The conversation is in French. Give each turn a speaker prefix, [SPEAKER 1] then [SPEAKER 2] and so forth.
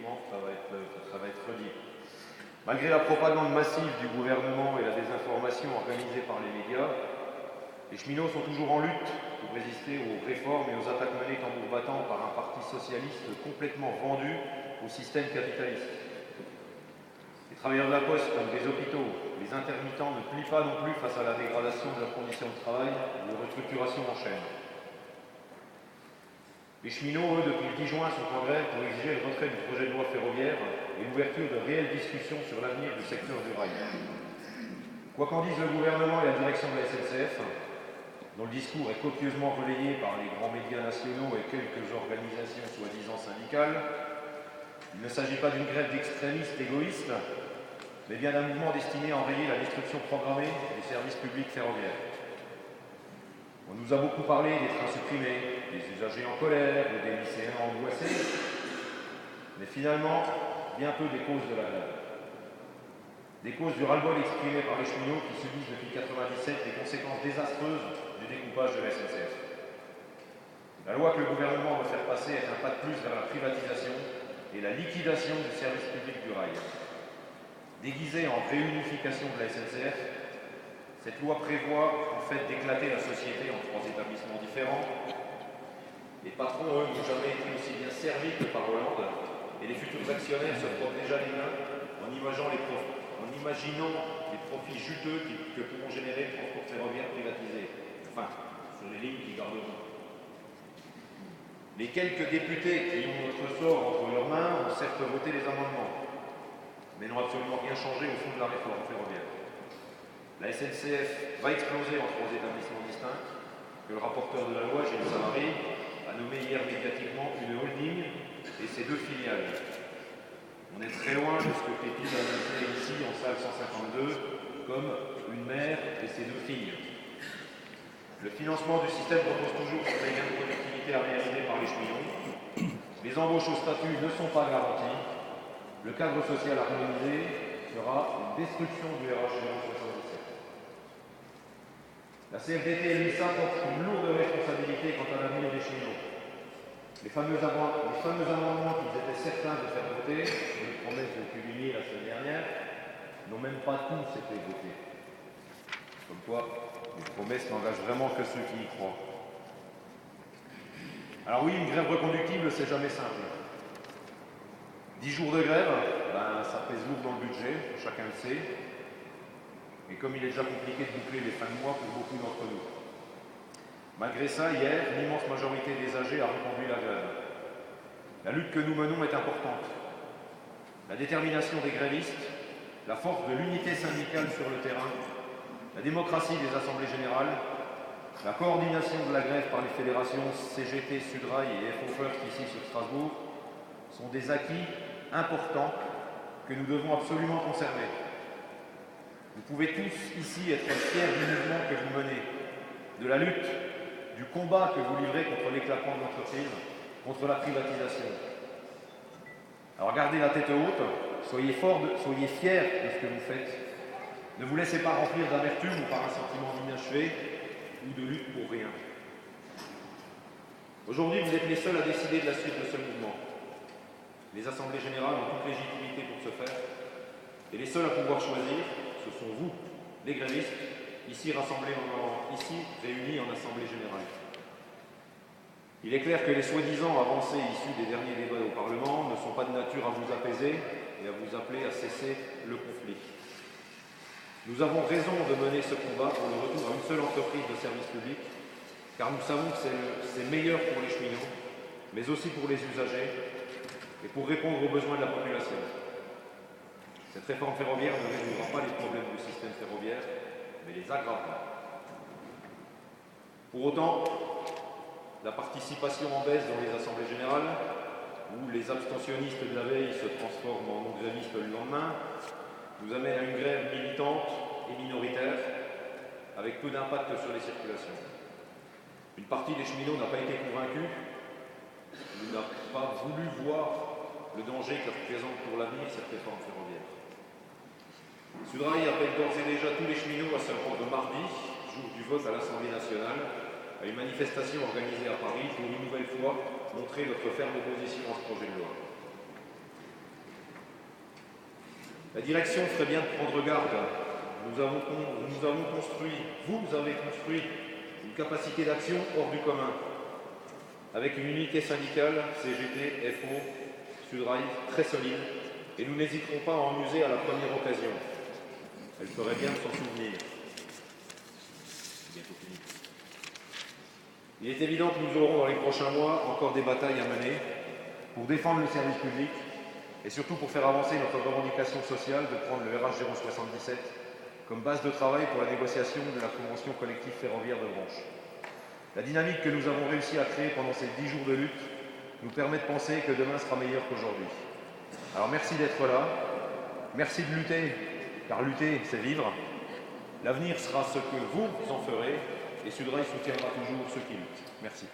[SPEAKER 1] effectivement, ça va être redit. Malgré la propagande massive du gouvernement et la désinformation organisée par les médias, les cheminots sont toujours en lutte pour résister aux réformes et aux attaques menées tambour battant par un parti socialiste complètement vendu au système capitaliste. Les travailleurs de la Poste, comme des hôpitaux, les intermittents ne plient pas non plus face à la dégradation de leurs conditions de travail ou de restructuration en chaîne. Les cheminots, eux, depuis le 10 juin, sont en grève pour exiger le retrait du projet de loi ferroviaire et l'ouverture de réelles discussions sur l'avenir du secteur du rail. Quoi qu'en dise le gouvernement et la direction de la SNCF, dont le discours est copieusement relayé par les grands médias nationaux et quelques organisations soi-disant syndicales, il ne s'agit pas d'une grève d'extrémistes égoïstes, mais bien d'un mouvement destiné à enrayer la destruction programmée des services publics ferroviaires. On nous a beaucoup parlé des trains supprimés, des usagers en colère, des lycéens angoissés, mais finalement, bien peu des causes de la grève. Des causes du ras-le-bol exprimé par les cheminots qui subissent depuis 1997 les conséquences désastreuses du découpage de la SNCF. La loi que le gouvernement veut faire passer est un pas de plus vers la privatisation et la liquidation du service public du rail. Déguisée en réunification de la SNCF, cette loi prévoit en fait d'éclater la société en 3 établissements différents. Les patrons, eux, n'ont jamais été aussi bien servis que par Hollande, et les futurs actionnaires se frottent déjà les mains en imaginant les profits juteux que pourront générer le transport ferroviaire privatisé, enfin, sur les lignes qui garderont. Les quelques députés qui ont notre sort entre leurs mains ont certes voté les amendements, mais n'ont absolument rien changé au fond de la réforme ferroviaire. La SNCF va exploser en 3 établissements distincts, que le rapporteur de la loi, Gilles Savary, a nommé hier médiatiquement une holding et ses 2 filiales. On est très loin de ce que Pépine a annoncé ici en salle 152 comme une mère et ses 2 filles. Le financement du système repose toujours sur les gains de productivité à réaliser par les cheminots. Les embauches au statut ne sont pas garanties. Le cadre social harmonisé sera une destruction du RH 077. La CFDT et l'UNSA portent une lourde responsabilité quant à l'avenir des cheminots. Les fameux amendements qu'ils étaient certains de faire voter, une promesse de publier la semaine dernière, n'ont même pas tous été votés. Comme quoi, les promesses n'engagent vraiment que ceux qui y croient. Alors oui, une grève reconductible, c'est jamais simple. 10 jours de grève, ça pèse lourd dans le budget, chacun le sait. Et comme il est déjà compliqué de boucler les fins de mois pour beaucoup d'entre nous. Malgré ça, hier, l'immense majorité des âgés a reconduit la grève. La lutte que nous menons est importante. La détermination des grévistes, la force de l'unité syndicale sur le terrain, la démocratie des assemblées générales, la coordination de la grève par les fédérations CGT, Sudrail et FO-First ici sur Strasbourg sont des acquis importants que nous devons absolument conserver. Vous pouvez tous ici être fiers du mouvement que vous menez, de la lutte, du combat que vous livrez contre l'éclatement de l'entreprise, contre la privatisation. Alors gardez la tête haute, soyez fiers de ce que vous faites. Ne vous laissez pas remplir d'amertume ou par un sentiment d'inachevé ou de lutte pour rien. Aujourd'hui, vous êtes les seuls à décider de la suite de ce mouvement. Les assemblées générales ont toute légitimité pour ce faire, et les seuls à pouvoir choisir, ce sont vous, les grévistes, ici réunis en assemblée générale. Il est clair que les soi-disant avancées issues des derniers débats au Parlement ne sont pas de nature à vous apaiser et à vous appeler à cesser le conflit. Nous avons raison de mener ce combat pour le retour à une seule entreprise de service public, car nous savons que c'est meilleur pour les cheminots, mais aussi pour les usagers et pour répondre aux besoins de la population. Cette réforme ferroviaire ne résoudra pas les problèmes du système ferroviaire, mais les aggravera. Pour autant, la participation en baisse dans les assemblées générales, où les abstentionnistes de la veille se transforment en non-grévistes le lendemain, nous amène à une grève militante et minoritaire, avec peu d'impact sur les circulations. Une partie des cheminots n'a pas été convaincue, n'a pas voulu voir le danger que représente pour l'avenir cette réforme ferroviaire. Sudrail appelle d'ores et déjà tous les cheminots à se rendre mardi, jour du vote à l'Assemblée nationale, à une manifestation organisée à Paris pour une nouvelle fois montrer notre ferme opposition à ce projet de loi. La direction ferait bien de prendre garde. Nous avons construit, vous avez construit une capacité d'action hors du commun, avec une unité syndicale, CGT, FO, Sudrail, très solide, et nous n'hésiterons pas à en user à la première occasion. Elle ferait bien de s'en souvenir. C'est bientôt fini. Il est évident que nous aurons dans les prochains mois encore des batailles à mener pour défendre le service public et surtout pour faire avancer notre revendication sociale de prendre le RH 077 comme base de travail pour la négociation de la convention collective ferroviaire de branche. La dynamique que nous avons réussi à créer pendant ces 10 jours de lutte nous permet de penser que demain sera meilleur qu'aujourd'hui. Alors merci d'être là, merci de lutter, car lutter c'est vivre. L'avenir sera ce que vous en ferez et Sudrail soutiendra toujours ceux qui luttent. Merci.